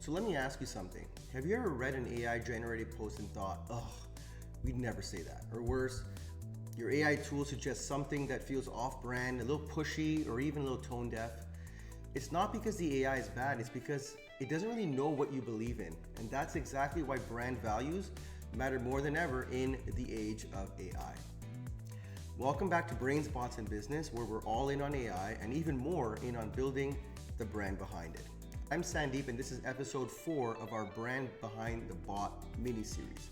So let me ask you something. Have you ever read an AI-generated post and thought, ugh, we'd never say that? Or worse, your AI tool suggests something that feels off-brand, a little pushy, or even a little tone-deaf. It's not because the AI is bad, it's because it doesn't really know what you believe in. And that's exactly why brand values matter more than ever in the age of AI. Welcome back to Brains, Bots, and Business, where we're all in on AI and even more in on building the brand behind it. I'm Sandeep, and this is episode 4 of our Brand Behind the Bot mini-series.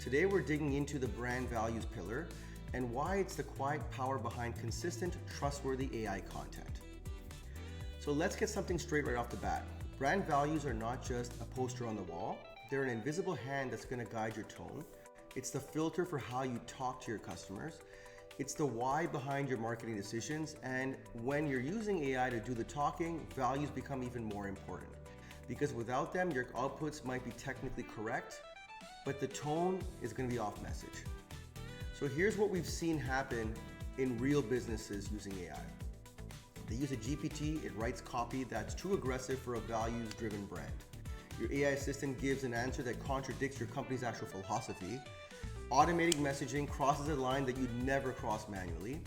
Today we're digging into the brand values pillar and why it's the quiet power behind consistent, trustworthy AI content. So let's get something straight right off the bat. Brand values are not just a poster on the wall. They're an invisible hand that's going to guide your tone. It's the filter for how you talk to your customers. It's the why behind your marketing decisions, and when you're using AI to do the talking, values become even more important. Because without them, your outputs might be technically correct, but the tone is going to be off message. So here's what we've seen happen in real businesses using AI. They use a GPT, it writes copy that's too aggressive for a values-driven brand. Your AI assistant gives an answer that contradicts your company's actual philosophy. Automating messaging crosses a line that you'd never cross manually.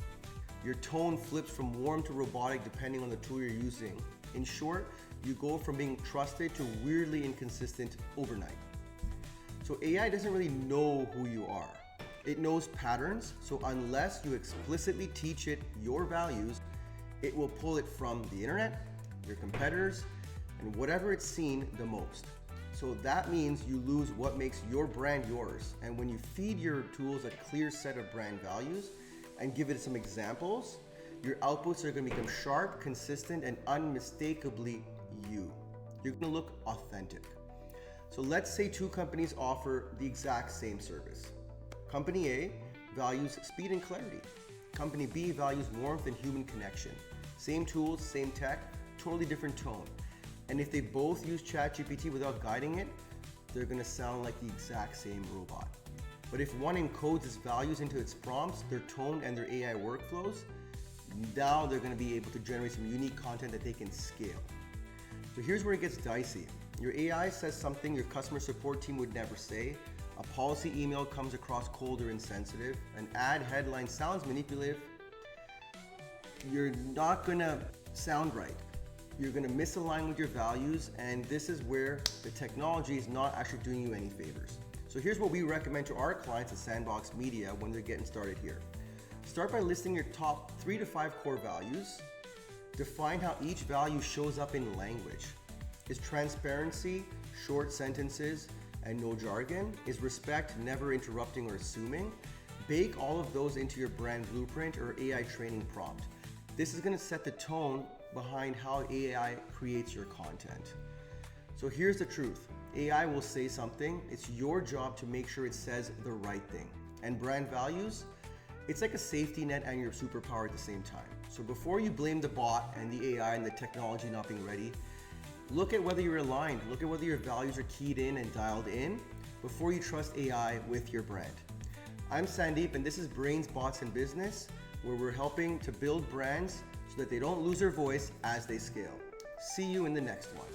Your tone flips from warm to robotic depending on the tool you're using. In short, you go from being trusted to weirdly inconsistent overnight. So AI doesn't really know who you are. It knows patterns, so unless you explicitly teach it your values, it will pull it from the internet, your competitors, and whatever it's seen the most. So that means you lose what makes your brand yours. And when you feed your tools a clear set of brand values and give it some examples, your outputs are going to become sharp, consistent, and unmistakably you. You're going to look authentic. So let's say two companies offer the exact same service. Company A values speed and clarity. Company B values warmth and human connection. Same tools, same tech, totally different tone. And if they both use ChatGPT without guiding it, they're going to sound like the exact same robot. But if one encodes its values into its prompts, their tone, and their AI workflows, now they're going to be able to generate some unique content that they can scale. So here's where it gets dicey. Your AI says something your customer support team would never say. A policy email comes across cold or insensitive. An ad headline sounds manipulative. You're not going to sound right. You're going to misalign with your values, and this is where the technology is not actually doing you any favors. So here's what we recommend to our clients at Sandbox Media when they're getting started here. Start by listing your top 3 to 5 core values. Define how each value shows up in language. Is transparency, short sentences, and no jargon? Is respect, never interrupting or assuming? Bake all of those into your brand blueprint or AI training prompt. This is going to set the tone behind how AI creates your content. So here's the truth. AI will say something. It's your job to make sure it says the right thing. And brand values, it's like a safety net and your superpower at the same time. So before you blame the bot and the AI and the technology not being ready, look at whether you're aligned. Look at whether your values are keyed in and dialed in before you trust AI with your brand. I'm Sandeep, and this is Brains, Bots, and Business, where we're helping to build brands so that they don't lose their voice as they scale. See you in the next one.